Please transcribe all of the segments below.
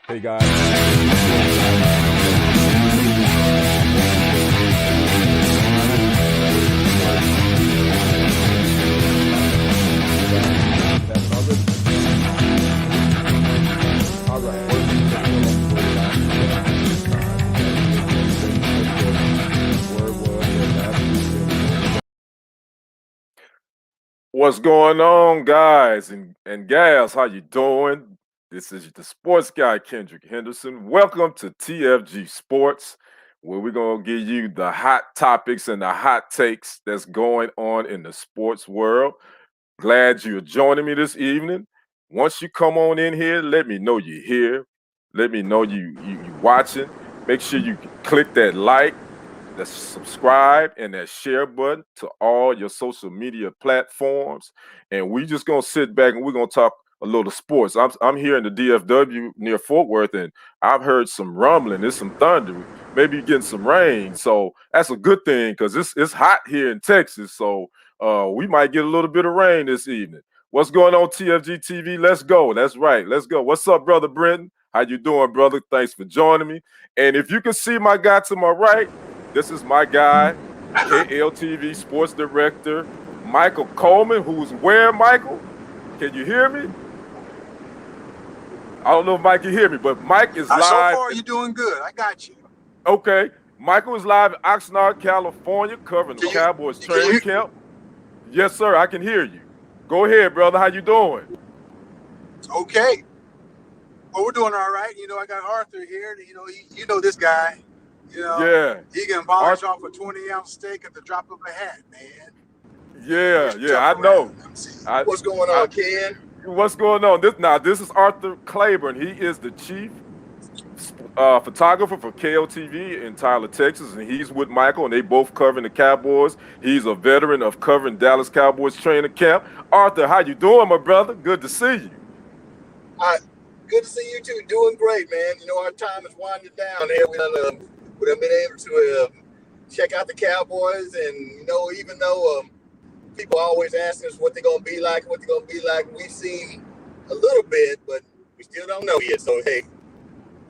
Hey guys. All right. What's going on, guys and gals? How you doing? This is the sports guy, Kendrick Henderson. Welcome to TFG Sports, where we're going to give you the hot topics and the hot takes that's going on in the sports world. Glad you're joining me this evening. Once you come on in here, let me know you're here. Let me know you watching. Make sure you click that like, that subscribe, and that share button to all your social media platforms. And we just gonna sit back and we're gonna talk a little sports. I'm here in the DFW near Fort Worth, and I've heard some rumbling. There's some thunder. Maybe you're getting some rain, so that's a good thing because it's hot here in Texas. So we might get a little bit of rain this evening. What's going on, TFG TV? Let's go. That's right. Let's go. What's up, brother Brenton? How you doing, brother? Thanks for joining me. And if you can see my guy to my right, this is my guy, KLTV sports director, Michael Coleman, who's where, Michael? Can you hear me? I don't know if Mike can hear me, but Mike is live. So far, you're doing good. I got you. Okay. Michael is live in Oxnard, California, covering the Cowboys training camp. Yes, sir. I can hear you. Go ahead, brother. How you doing? Okay. Well, we're doing all right. You know, I got Arthur here. You know this guy. You know, yeah, he can polish off a 20-ounce steak at the drop of a hat, man. Yeah, I know. What's going on, Ken? What's going on? This is Arthur Claiborne. He is the chief photographer for KOTV in Tyler, Texas, and he's with Michael, and they both covering the Cowboys. He's a veteran of covering Dallas Cowboys training camp. Arthur, how you doing, my brother? Good to see you. Good to see you too. Doing great, man. You know, our time is winding down here. We've been able to check out the Cowboys, and even though people always ask us what they're gonna be like, we've seen a little bit, but we still don't know yet. So hey,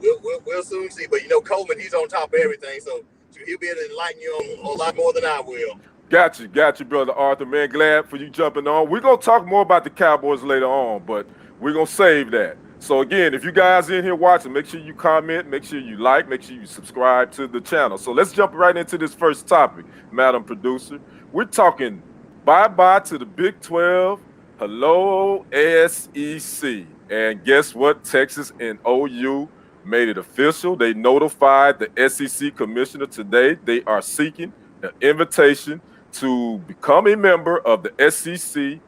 we'll soon see. But Coleman, he's on top of everything, so he'll be able to enlighten you on a lot more than I will. Got you, brother Arthur. Man, glad for you jumping on. We're gonna talk more about the Cowboys later on, but we're gonna save that. So again, if you guys in here watching, make sure you comment, make sure you like, make sure you subscribe to the channel. So let's jump right into this first topic, Madam Producer. We're talking bye-bye to the Big 12, hello SEC. And guess what? Texas and OU made it official. They notified the SEC commissioner today. They are seeking an invitation to become a member of the SEC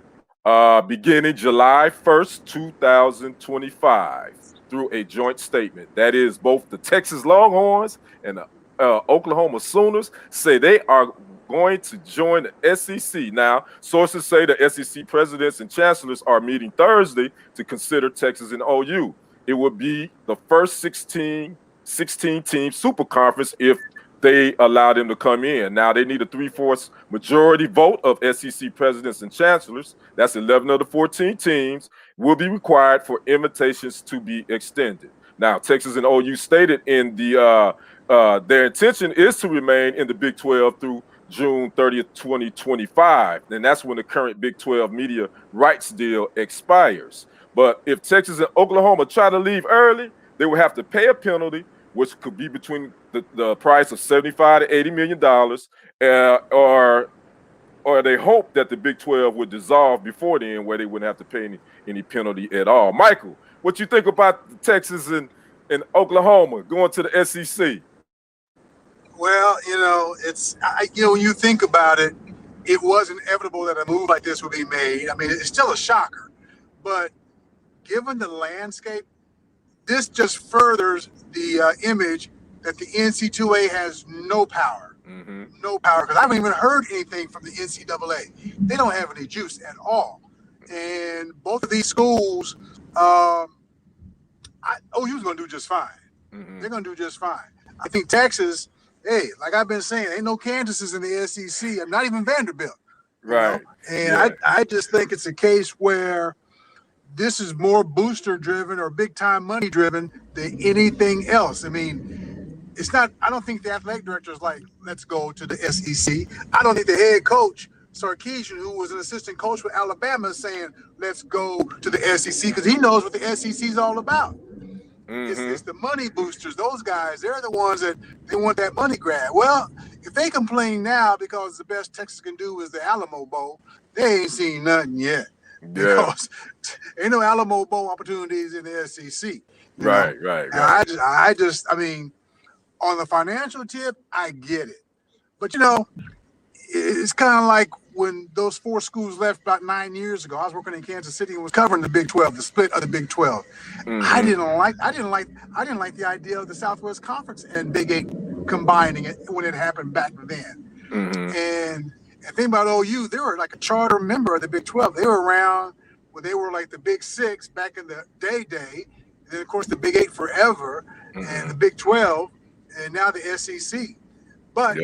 beginning July 1st, 2025, through a joint statement. That is, both the Texas Longhorns and the Oklahoma Sooners say they are going to join the SEC. Now, sources say the SEC presidents and chancellors are meeting Thursday to consider Texas and OU. It would be the first 16-team super conference if they allow them to come in. Now, they need a 3/4 majority vote of SEC presidents and chancellors. That's 11 of the 14 teams will be required for invitations to be extended. Now, Texas and OU stated in their intention is to remain in the Big 12 through June 30th, 2025. And that's when the current Big 12 media rights deal expires. But if Texas and Oklahoma try to leave early, they will have to pay a penalty, which could be between the price of $75 to $80 million, or they hope that the Big 12 would dissolve before then, where they wouldn't have to pay any penalty at all. Michael, what you think about Texas and Oklahoma going to the SEC? Well, when you think about it, it was inevitable that a move like this would be made. I mean, it's still a shocker, but given the landscape, this just furthers the image that the NC2A has no power. No power, because I haven't even heard anything from the NCAA. They don't have any juice at all. And both of these schools, OU's going to do just fine. They're going to do just fine. I think Texas, hey, like I've been saying, ain't no Kansases in the SEC. I'm not even Vanderbilt. Right. And I just think it's a case where this is more booster driven or big time money driven than anything else. I mean, it's not. I don't think the athletic director is like, let's go to the SEC. I don't think the head coach Sarkisian, who was an assistant coach for Alabama, is saying let's go to the SEC because he knows what the SEC is all about. It's the money boosters. Those guys, they're the ones that they want that money grab. Well, if they complain now because the best Texas can do is the Alamo Bowl, they ain't seen nothing yet. Because ain't no Alamo Bowl opportunities in the SEC. Right. I mean, on the financial tip, I get it. But, it's kind of like when those 4 schools left about 9 years ago. I was working in Kansas City and was covering the Big 12, the split of the Big 12. I didn't like the idea of the Southwest Conference and Big 8 combining it when it happened back then. And think about OU, they were like a charter member of the Big 12. They were around when they were like the Big 6 back in the day. And then, of course, the Big 8 forever and the Big 12 and now the SEC. But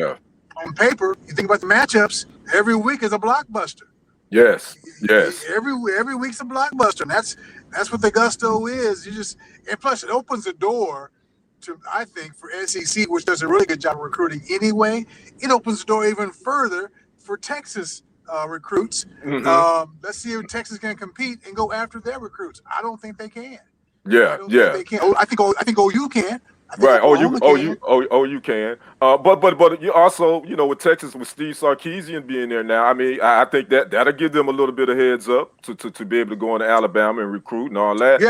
on paper, you think about the matchups, every week is a blockbuster. Yes. Every week's a blockbuster. And that's what the gusto is. And plus it opens the door to, I think, for SEC, which does a really good job of recruiting anyway. It opens the door even further for Texas recruits. Let's see if Texas can compete and go after their recruits. I don't think they can. Think they can. I think OU can. Right. OU can. But you also, with Texas, with Steve Sarkisian being there now, I mean, I think that'll give them a little bit of heads up to be able to go into Alabama and recruit and all that.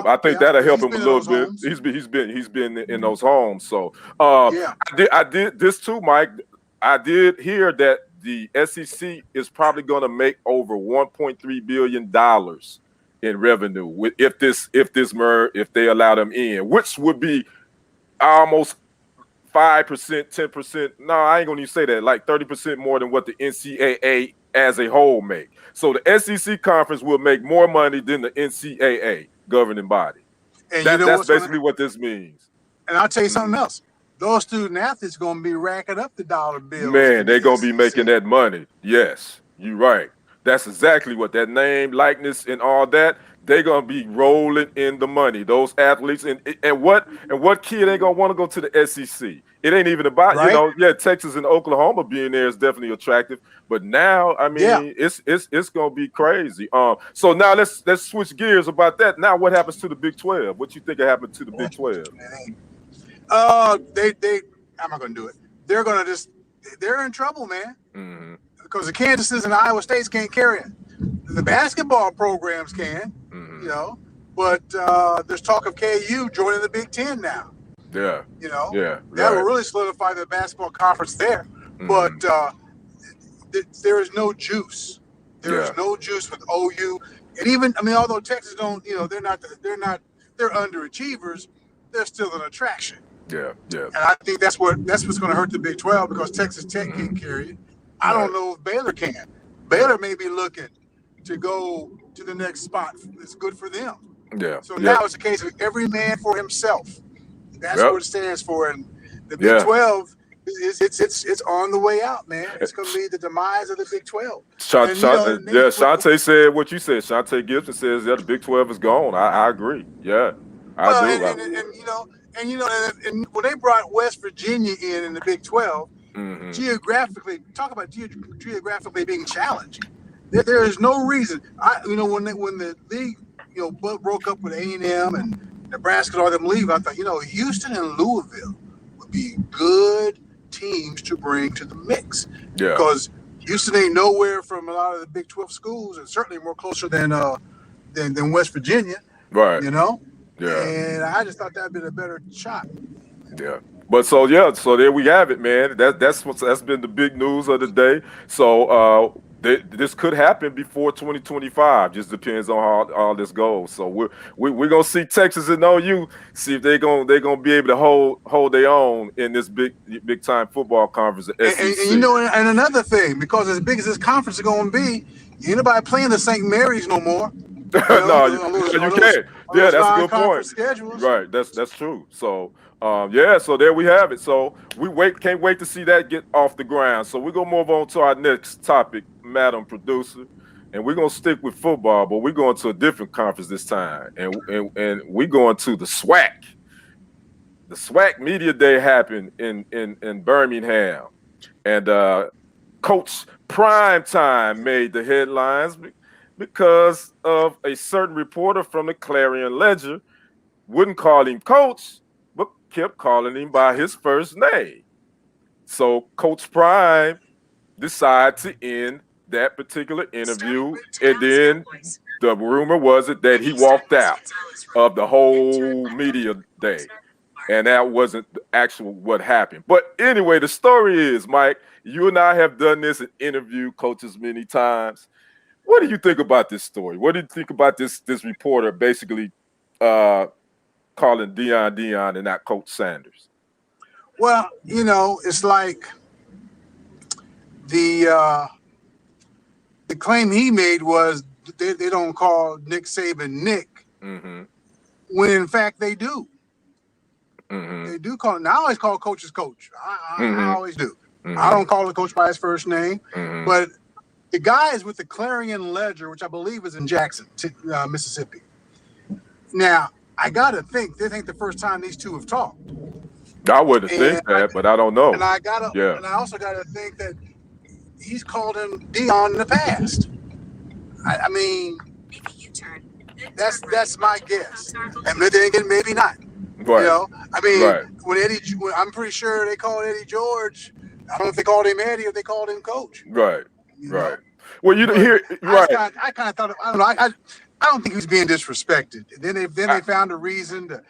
I think that'll help him a little bit. He's been in those homes. So I did this too, Mike. I did hear that the SEC is probably going to make over $1.3 billion in revenue if they allow them in, which would be almost 5%, 10%. No, I ain't gonna even say that, like 30% more than what the NCAA as a whole make. So the SEC conference will make more money than the NCAA governing body. And that's basically what this means. And I'll tell you something else. Those student athletes are gonna be racking up the dollar bills. Man, they're gonna be making that money. Yes, you're right. That's exactly what that name, likeness, and all that. They're gonna be rolling in the money. Those athletes and what kid ain't gonna want to go to the SEC? It ain't even about Texas and Oklahoma being there is definitely attractive. But now, I mean, it's gonna be crazy. So now let's switch gears about that. Now, what happens to the Big 12? What you think will happen to the Big 12? I'm not gonna do it. They're in trouble, man. Because the Kansases and Iowa States can't carry it. The basketball programs can, but there's talk of KU joining the Big 10 now. That will really solidify the basketball conference there. But there is no juice. There is no juice with OU, and even although Texas don't, they're underachievers. They're still an attraction. And I think that's what's going to hurt the Big 12 because Texas Tech can't carry it. I don't know if Baylor can. Baylor may be looking to go to the next spot. It's good for them. So now it's a case of every man for himself. That's what it stands for. And the Big 12 it's on the way out, man. It's going to be the demise of the Big 12. Shante said what you said. Shante Gibson says that the Big 12 is gone. I agree. Yeah, I do. And when they brought West Virginia in the Big 12. Geographically, talk about geographically being challenging. There is no reason. When the league broke up with A&M and Nebraska and all them leave, I thought Houston and Louisville would be good teams to bring to the mix. Because Houston ain't nowhere from a lot of the Big 12 schools, and certainly more closer than West Virginia. Right. And I just thought that'd been a better shot. But so there we have it, man. That's been the big news of the day. So this could happen before 2025. Just depends on how all this goes. So we're gonna see Texas and OU see if they're gonna be able to hold their own in this big time football conference. And another thing, because as big as this conference is gonna be, ain't nobody playing the St. Mary's no more. You can't. Yeah, that's a good point. Schedules. Right, that's true. So. So there we have it. So can't wait to see that get off the ground. So we're gonna move on to our next topic, Madam Producer. and we're gonna stick with football, but we're going to a different conference this time, and we're going to the SWAC. The SWAC Media Day happened in Birmingham, and Coach Primetime made the headlines because of a certain reporter from the Clarion Ledger wouldn't call him coach, but kept calling him by his first name. So Coach Prime decided to end that particular interview, and then the rumor was that he walked out of the whole media day, and that wasn't the actual what happened. But anyway, the story is, Mike, you and I have done this and interviewed coaches many times. What do you think about this story? What do you think about this reporter basically calling Deion and not Coach Sanders? Well, it's like the claim he made was they don't call Nick Saban Nick, when in fact they do. They do call him. I always call coaches coach. I always do. I don't call the coach by his first name, but the guy is with the Clarion Ledger, which I believe is in Jackson, Mississippi. Now, I got to think, this ain't the first time these two have talked. I wouldn't think that, but I don't know. And I also got to think that he's called him Deion in the past. I mean, that's my guess. And then again, maybe not. Right. I mean, when I'm pretty sure they called Eddie George. I don't know if they called him Eddie or they called him Coach. Right. Know? Well, you hear right. I kind of thought, I don't know. I don't think he was being disrespected. And then they found a reason to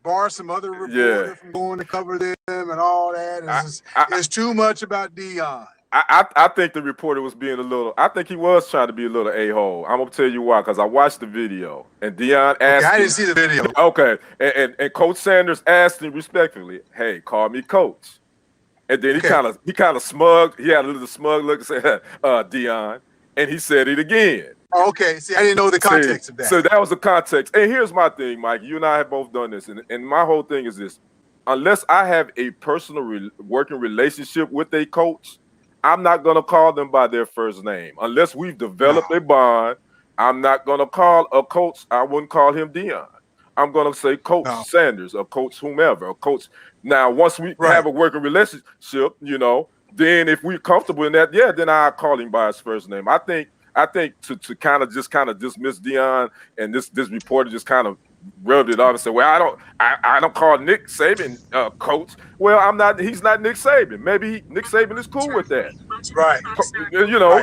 bar some other reporter from going to cover them and all that. It's too much about Deion. I think the reporter was being I think he was trying to be a little a-hole. I'm going to tell you why, because I watched the video, and Deion asked I didn't see the video. Okay, and Coach Sanders asked him respectfully, hey, call me Coach. And then he kind of smug, he had a little smug look and said, Deion, and he said it again. Okay, see, I didn't know the context of that. So that was the context. And here's my thing, Mike. You and I have both done this, and my whole thing is this. Unless I have a personal working relationship with a coach, I'm not going to call them by their first name. Unless we've developed a bond, I'm not going to call a coach. I wouldn't call him Deion. I'm going to say Coach Sanders or Coach whomever, or Coach. Now, once we have a working relationship, then if we're comfortable in that, then I'll call him by his first name. I think to kind of dismiss Deion and this reporter just kind of rubbed it off and said, well, I don't call Nick Saban coach. Well, I'm not. He's not Nick Saban. Maybe Nick Saban is cool with that. Right.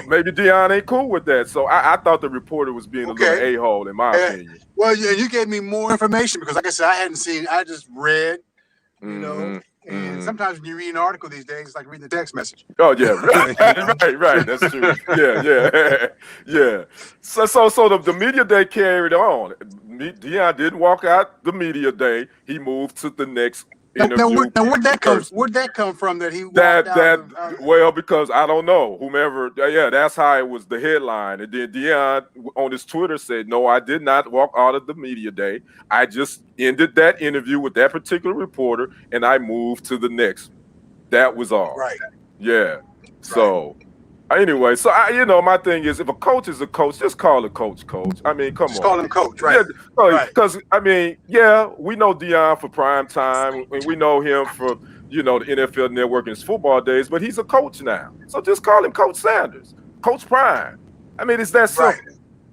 Maybe Deion ain't cool with that. So I thought the reporter was being a little a-hole, in my opinion. Well, you gave me more information because, like I said, I hadn't seen. I just read, And sometimes when you read an article these days, it's like reading the text message. Oh yeah, right. That's true. Yeah. So the media day carried on. Deion didn't walk out the media day. He moved to the next interview. Now where'd that come from? That he walked out? Well, because I don't know. Whomever, that's how it was the headline. And then Deion on his Twitter said, "No, I did not walk out of the media day. I just ended that interview with that particular reporter, and I moved to the next. That was all." Right. Yeah. So. Anyway, so my thing is, if a coach is a coach, just call a coach. I mean, come on. Just call him coach, right? Because, we know Deion for prime time, and we know him for, the NFL Network and his football days, but he's a coach now. So just call him Coach Sanders, Coach Prime. I mean, it's that simple. Right.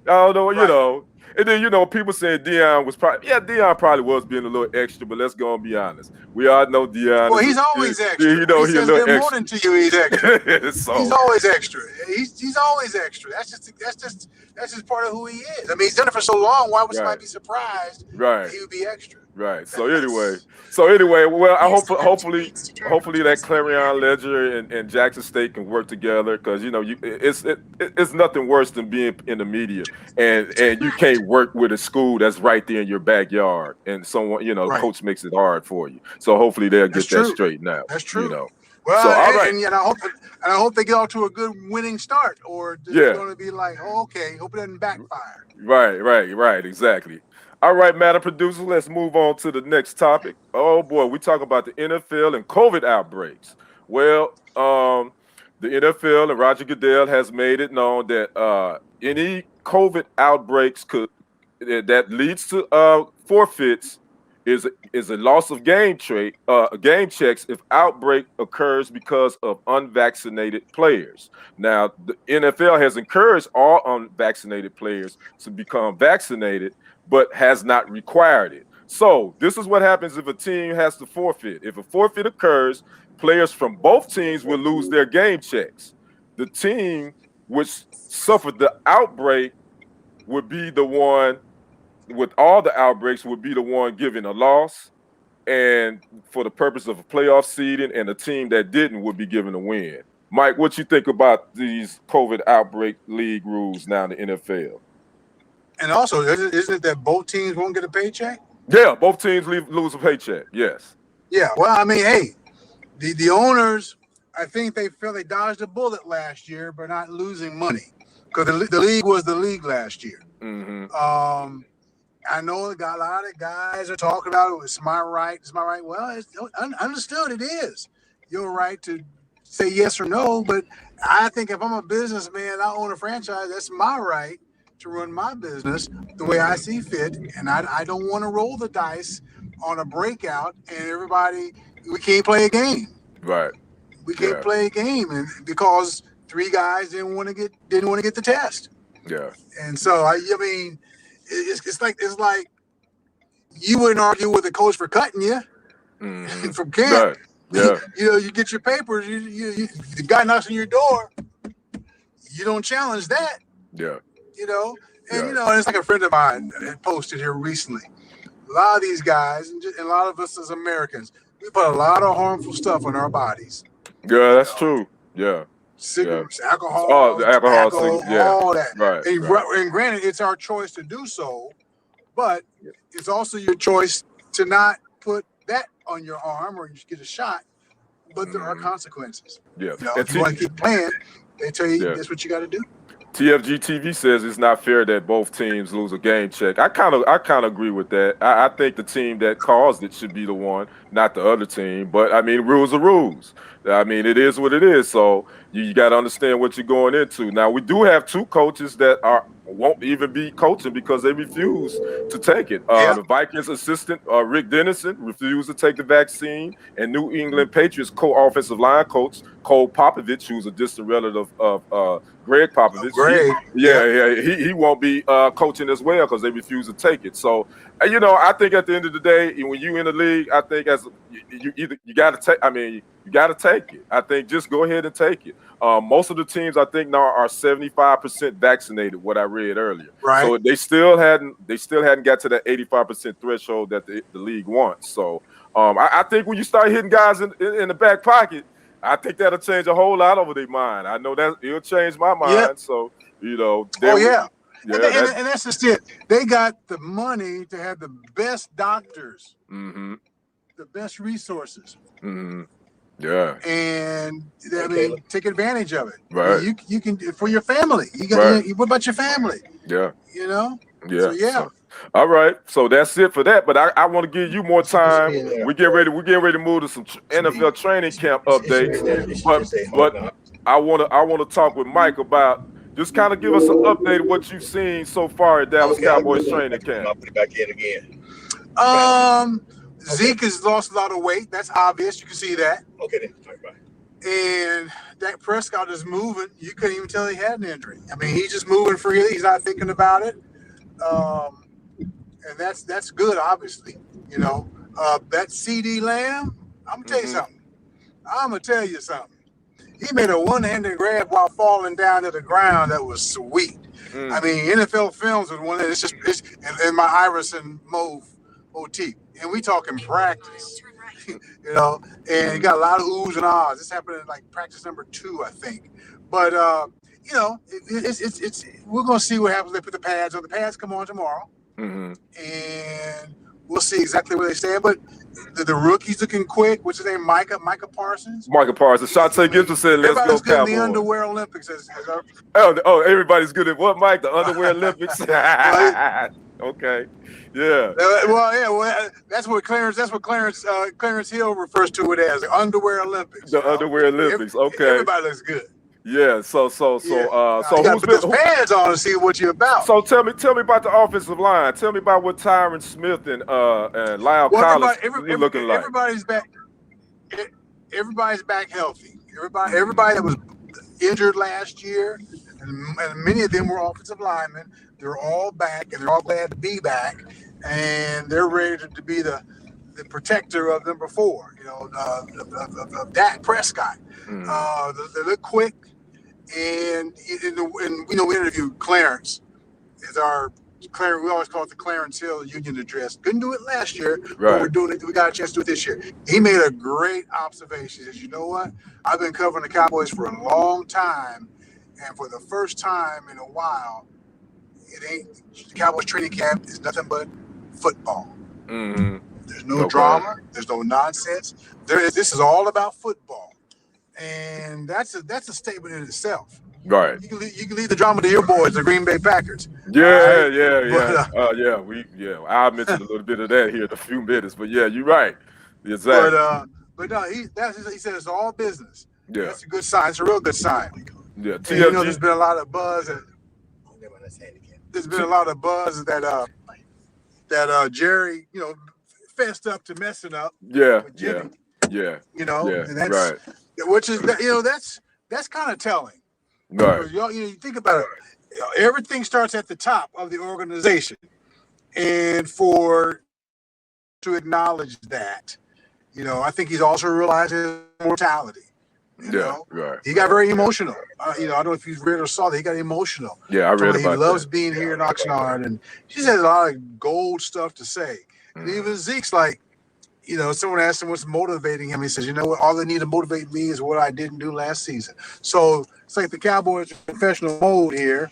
I don't know, And then, people saying Deion was Deion probably was being a little extra, but let's go and be honest. We all know Deion. Well, he's always extra. He says a little good morning to you, he's extra. So, he's always extra. He's always extra. That's just part of who he is. I mean, he's done it for so long. Why would somebody be surprised that he would be extra? Right. So anyway, well, hopefully that Clarion Ledger and Jackson State can work together, because it's nothing worse than being in the media and you can't work with a school that's right there in your backyard, and someone coach makes it hard for you. So hopefully they'll get that straightened out. That's true. Well, so, all right. And I hope they get off to a good winning start, or they're going to be like, hope it doesn't backfire. Right, exactly. All right, Madam Producer, let's move on to the next topic. Oh boy, we talk about the NFL and COVID outbreaks. Well, the NFL and Roger Goodell has made it known that any COVID outbreaks that leads to forfeits is a loss of game checks if outbreak occurs because of unvaccinated players. Now, the NFL has encouraged all unvaccinated players to become vaccinated, but has not required it. So this is what happens if a team has to forfeit. If a forfeit occurs, players from both teams will lose their game checks. The team which suffered the outbreak would be the one with all the outbreaks would be the one given a loss, and for the purpose of a playoff seeding, and the team that didn't would be given a win. Mike, what you think about these COVID outbreak league rules now in the NFL? And also, isn't it that both teams won't get a paycheck? Yeah, both teams lose a paycheck. Yes. Yeah. Well, I mean, hey, the owners, I think they feel they dodged a bullet last year by not losing money, because the league was the league last year. Mm-hmm. I know a lot of guys are talking about it's my right. It's my right. Well, it's understood. It is your right to say yes or no. But I think if I'm a businessman, I own a franchise. That's my right to run my business the way I see fit, and I don't want to roll the dice on a breakout and everybody. We can't play a game. Right. We can't play a game, and because 3 guys didn't want to get the test. Yeah. And so I mean. It's like you wouldn't argue with the coach for cutting you from camp. Right. Yeah. You get your papers. The guy knocks on your door. You don't challenge that. Yeah. And it's like a friend of mine had posted here recently. A lot of these guys and a lot of us as Americans, we put a lot of harmful stuff on our bodies. Yeah, that's true. Yeah. Cigarettes, alcohol, tobacco, all that. Right, and granted, it's our choice to do so, but it's also your choice to not put that on your arm or you get a shot. But there are consequences. Yeah. If you want to keep playing, they tell you that's what you got to do. TFG TV says it's not fair that both teams lose a game check. I kind of agree with that. I think the team that caused it should be the one, not the other team. But I mean, rules are rules. I mean, it is what it is. So you got to understand what you're going into. Now, we do have 2 coaches that won't even be coaching because they refuse to take it. The Vikings assistant, Rick Dennison, refused to take the vaccine, and New England Patriots co-offensive line coach, Cole Popovich, who's a distant relative of Greg Popovich. He won't be coaching as well because they refuse to take it. So, I think at the end of the day, when you in the league, I think you got to take it. I think just go ahead and take it. Most of the teams I think now are 75% vaccinated, what I read earlier. Right. So they still hadn't got to that 85% threshold that the league wants. So I think when you start hitting guys in the back pocket, I think that'll change a whole lot over their mind. I know that it'll change my mind. Yep. So and that's just it. They got the money to have the best doctors, the best resources. Mm-hmm. Yeah. And take advantage of it. Right. You can for your family. What about your family? Yeah. Yeah. So, all right. So that's it for that. But I want to give you more time. We get ready to move to some NFL training camp updates. But I want to talk with Mike about just kind of give us an update of what you've seen so far at Dallas Cowboys training camp. I'll put it back in again. Zeke has lost a lot of weight. That's obvious. You can see that. Okay, then. Bye. And Dak Prescott is moving. You couldn't even tell he had an injury. I mean, he's just moving freely. He's not thinking about it. And that's good, obviously. That CD Lamb, I'm going to tell you something. He made a one-handed grab while falling down to the ground that was sweet. I mean, NFL Films was one that it's in my Iverson motif. And we talking practice, and he got a lot of oohs and ahs. This happened in like practice number 2, I think. But it's we're gonna see what happens. They put the pads on. The pads come on tomorrow, and we'll see exactly where they stand. But the rookie's looking quick. What's his name? Micah Parsons. Shante Gibson said, "Let's go Cowboys." Good in the underwear Olympics. Everybody's good at what, Mike? The underwear Olympics. Okay. Yeah. Well, that's what Clarence Hill refers to it as, the underwear Olympics. The underwear Olympics. Okay. Everybody looks good. Yeah. So You got to who's put been? those pads on to see what you're about. So tell me about the offensive line. Tell me about what Tyron Smith and Lyle Well, Collins looking like. everybody's back. Everybody's back healthy. Everybody that was injured last year, and many of them were offensive linemen. They're all back, and they're all glad to be back, and they're ready to be the protector of number 4. Of Dak Prescott. They look quick, and we interviewed Clarence. We always call it the Clarence Hill Union Address. Couldn't do it last year, but we're doing it. We got a chance to do it this year. He made a great observation. He says, "You know what? I've been covering the Cowboys for a long time, and for the first time in a while, the Cowboys training camp is nothing but football. There's no drama. There's no nonsense. This is all about football, and that's a statement in itself." Right. You can leave the drama to your boys, the Green Bay Packers. Yeah, right? yeah. I mentioned a little bit of that here in a few minutes, but yeah, you're right. Exactly. But no, he said it's all business. Yeah, that's a good sign. It's a real good sign. Yeah, TFG, there's been a lot of buzz. There's been a lot of buzz that Jerry, fessed up to messing up. Yeah, with Jimmy, yeah. And that's right. Which is that's kind of telling. Right. You think about it. Everything starts at the top of the organization, and to acknowledge that, I think he's also realized his mortality. Right. He got very emotional. I don't know if you've read or saw that. He got emotional. Yeah, I read about that. He loves being here in Oxnard, and she has a lot of gold stuff to say. And even Zeke's like, someone asked him what's motivating him. He says, what, all they need to motivate me is what I didn't do last season. So it's like the Cowboys are in professional mode here,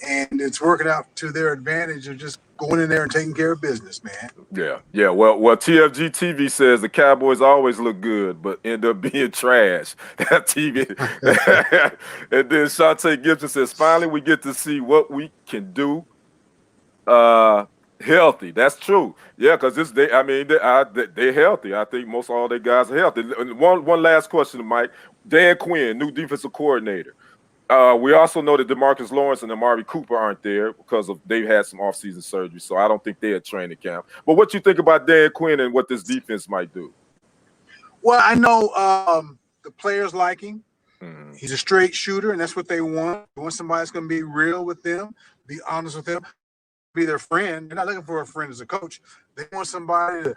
and it's working out to their advantage of just going in there and taking care of business, man. Yeah. Well, TFG TV says the Cowboys always look good, but end up being trash. That TV. And then Shantae Gibson says, finally we get to see what we can do. Healthy. That's true. Yeah, because they're healthy. I think most all their guys are healthy. One last question, Mike. Dan Quinn, new defensive coordinator. We also know that DeMarcus Lawrence and Amari Cooper aren't there because they've had some offseason surgery, so I don't think they're at training camp. But what you think about Dan Quinn and what this defense might do? Well, I know the players like him. He's a straight shooter, and that's what they want. They want somebody that's going to be real with them, be honest with them, be their friend. They're not looking for a friend as a coach. They want somebody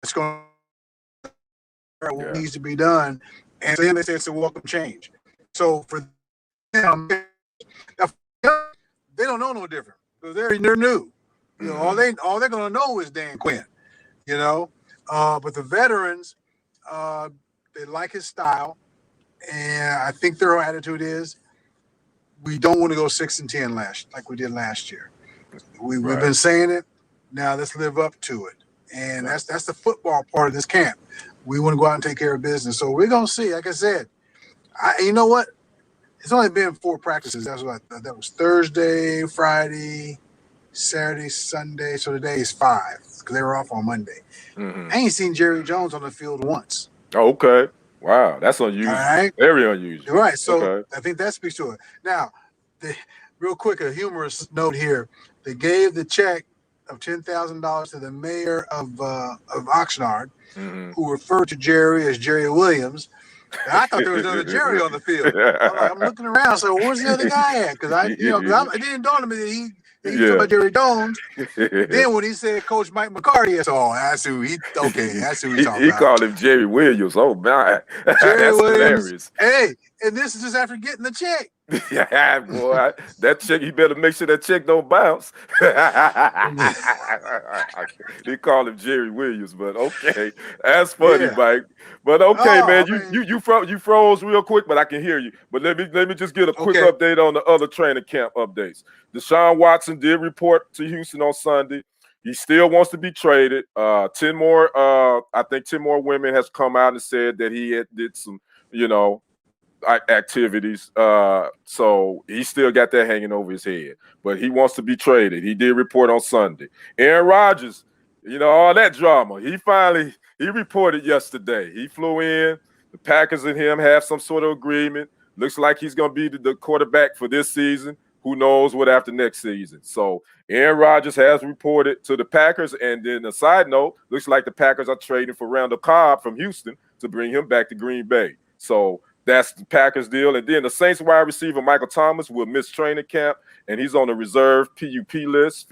that's going to do what needs to be done. And to him, they say it's a welcome change. So for them, they don't know no different because they're new. All they're going to know is Dan Quinn. But the veterans, they like his style, and I think their attitude is we don't want to go 6-10 like we did last year. We've been saying it. Now let's live up to it, and that's the football part of this camp. We want to go out and take care of business. So we're gonna see. Like I said, you know what? It's only been 4 practices. That was Thursday, Friday, Saturday, Sunday. So today is 5 because they were off on Monday. I ain't seen Jerry Jones on the field once. Oh, okay. Wow, that's unusual. Right? Very unusual. Right. So I think that speaks to it. Now, real quick, a humorous note here. They gave the check of $10,000 to the mayor of Oxnard, who referred to Jerry as Jerry Williams. And I thought there was another Jerry on the field. I'm looking around, so where's the other guy at? Because it didn't dawn on me that he talking about Jerry Jones. Then when he said Coach Mike McCarty, that's who he talking about. He called him Jerry Williams. Oh man, Jerry that's Williams. Hilarious. Hey, and this is just after getting the check. Yeah, boy, that check, you better make sure that check don't bounce. He called him Jerry Williams, but okay, that's funny, Mike. But okay, man, you froze real quick, but I can hear you. But let me just get a quick update on the other training camp updates. Deshaun Watson did report to Houston on Sunday. He still wants to be traded. 10 more women has come out and said that he did some, activities. So he still got that hanging over his head, but he wants to be traded. He did report on Sunday. Aaron Rodgers, all that drama. He reported yesterday. He flew in. The Packers and him have some sort of agreement. Looks like he's going to be the quarterback for this season. Who knows what after next season? So Aaron Rodgers has reported to the Packers. And then a side note, looks like the Packers are trading for Randall Cobb from Houston to bring him back to Green Bay. So that's the Packers deal. And then the Saints wide receiver Michael Thomas will miss training camp, and he's on the reserve PUP list,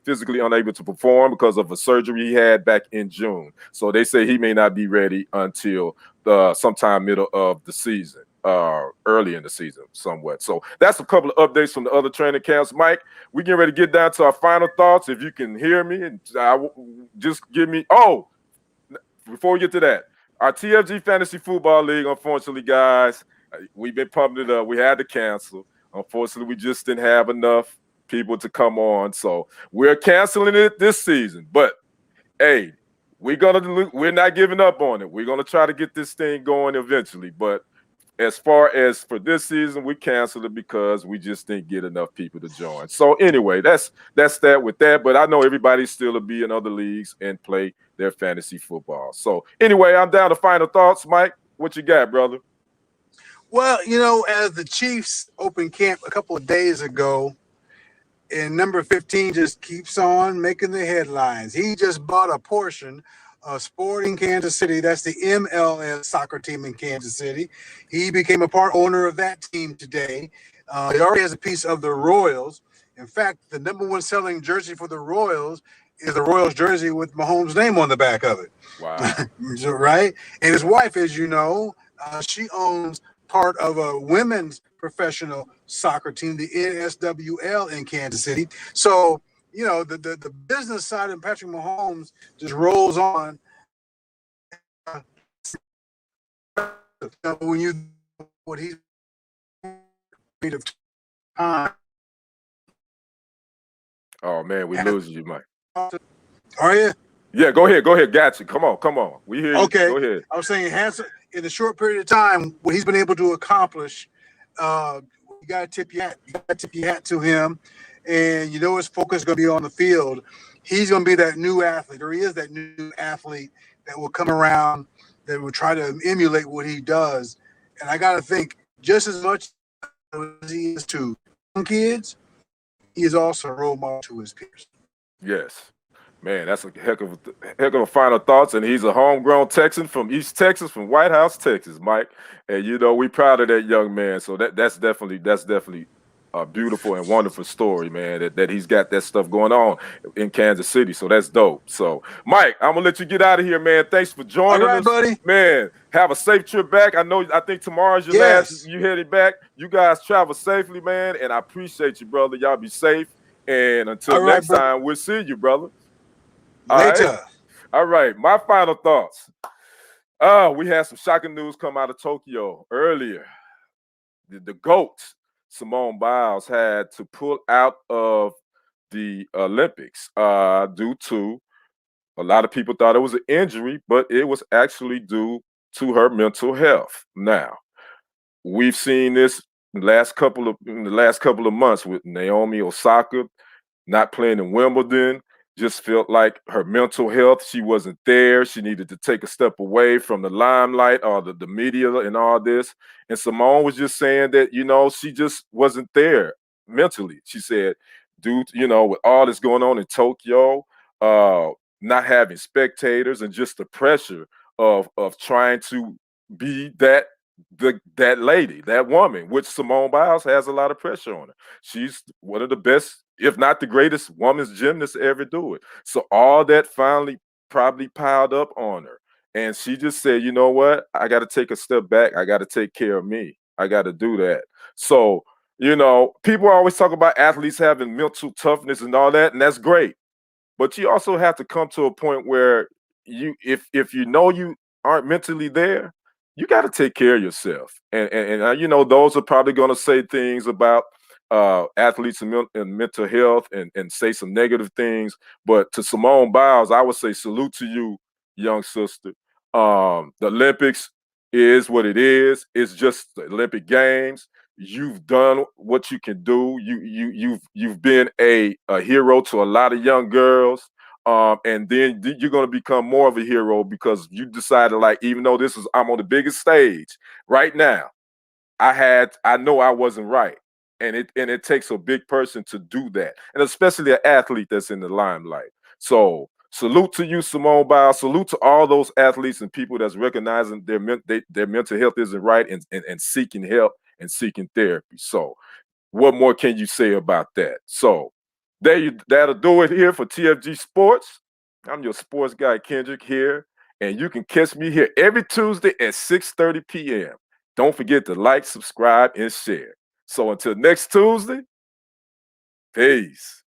physically unable to perform because of a surgery he had back in June. So they say he may not be ready until sometime middle of the season. Early in the season somewhat. So that's a couple of updates from the other training camps. Mike, we getting ready to get down to our final thoughts. If you can hear me, and just give me, before we get to that, our TFG Fantasy Football League, unfortunately, guys, we've been pumping it up. We had to cancel. Unfortunately, we just didn't have enough people to come on. So we're canceling it this season. But, hey, we're not giving up on it. We're going to try to get this thing going eventually. But as far as for this season, we canceled it because we just didn't get enough people to join. So anyway, that's that with that. But I know everybody still will be in other leagues and play their fantasy football. So anyway, I'm down to final thoughts. Mike, what you got, brother? Well, as the Chiefs opened camp a couple of days ago, and number 15 just keeps on making the headlines. He just bought a portion Sporting Kansas City. That's the MLS soccer team in Kansas City. He became a part owner of that team today. He already has a piece of the Royals. In fact, the number one selling jersey for the Royals is the Royals jersey with Mahomes' name on the back of it. Wow. Right? And his wife, as you know, she owns part of a women's professional soccer team, the NSWL in Kansas City. So, the business side of Patrick Mahomes just rolls on. When what he's of time. Oh man, we losing you, Mike. Are you? Yeah, go ahead. Gotcha. Come on. We hear you. Okay. Go ahead. I was saying, in the short period of time, what he's been able to accomplish, you got to tip your hat. You got to tip your hat to him. And his focus is going to be on the field. He's going to be that new athlete, or he is that new athlete that will come around, that will try to emulate what he does. And I got to think, just as much as he is to young kids, he is also a role model to his peers. Yes. Man, that's a heck of a final thoughts. And he's a homegrown Texan from East Texas, from White House, Texas, Mike. And we proud of that young man. So that's definitely a beautiful and wonderful story, man, that he's got that stuff going on in Kansas City. So that's dope. So, Mike, I'm going to let you get out of here, man. Thanks for joining us. Buddy. Man, have a safe trip back. I think tomorrow's your last. You headed back. You guys travel safely, man, and I appreciate you, brother. Y'all be safe. And until next time, we'll see you, brother. Later. All right. My final thoughts. We had some shocking news come out of Tokyo earlier. The GOAT, Simone Biles, had to pull out of the Olympics due to, a lot of people thought it was an injury, but it was actually due to her mental health. Now, we've seen this in the last couple of months with Naomi Osaka not playing in Wimbledon. Just felt like her mental health, she wasn't there. She needed to take a step away from the limelight or the media and all this. And Simone was just saying that, she just wasn't there mentally. She said, with all this going on in Tokyo, not having spectators and just the pressure of trying to be that lady, that woman, which Simone Biles has a lot of pressure on her. She's one of the best, if not the greatest women's gymnast to ever do it. So all that finally probably piled up on her. And she just said, you know what? I got to take a step back. I got to take care of me. I got to do that. So, people always talk about athletes having mental toughness and all that, and that's great. But you also have to come to a point where if you aren't mentally there, you got to take care of yourself. And those are probably going to say things about athletes and mental health and say some negative things. But to Simone Biles, I would say salute to you, young sister. The Olympics is what it is. It's just the Olympic Games. You've done what you can do. You've been a hero to a lot of young girls. And then you're going to become more of a hero because you decided, like, even though I'm on the biggest stage right now, I know I wasn't right. And it takes a big person to do that. And especially an athlete that's in the limelight. So salute to you, Simone Biles. Salute to all those athletes and people that's recognizing their mental health isn't right and seeking help and seeking therapy. So what more can you say about that? So that'll do it here for TFG Sports. I'm your sports guy, Kendrick, here. And you can catch me here every Tuesday at 6:30 p.m. Don't forget to like, subscribe, and share. So until next Tuesday, peace.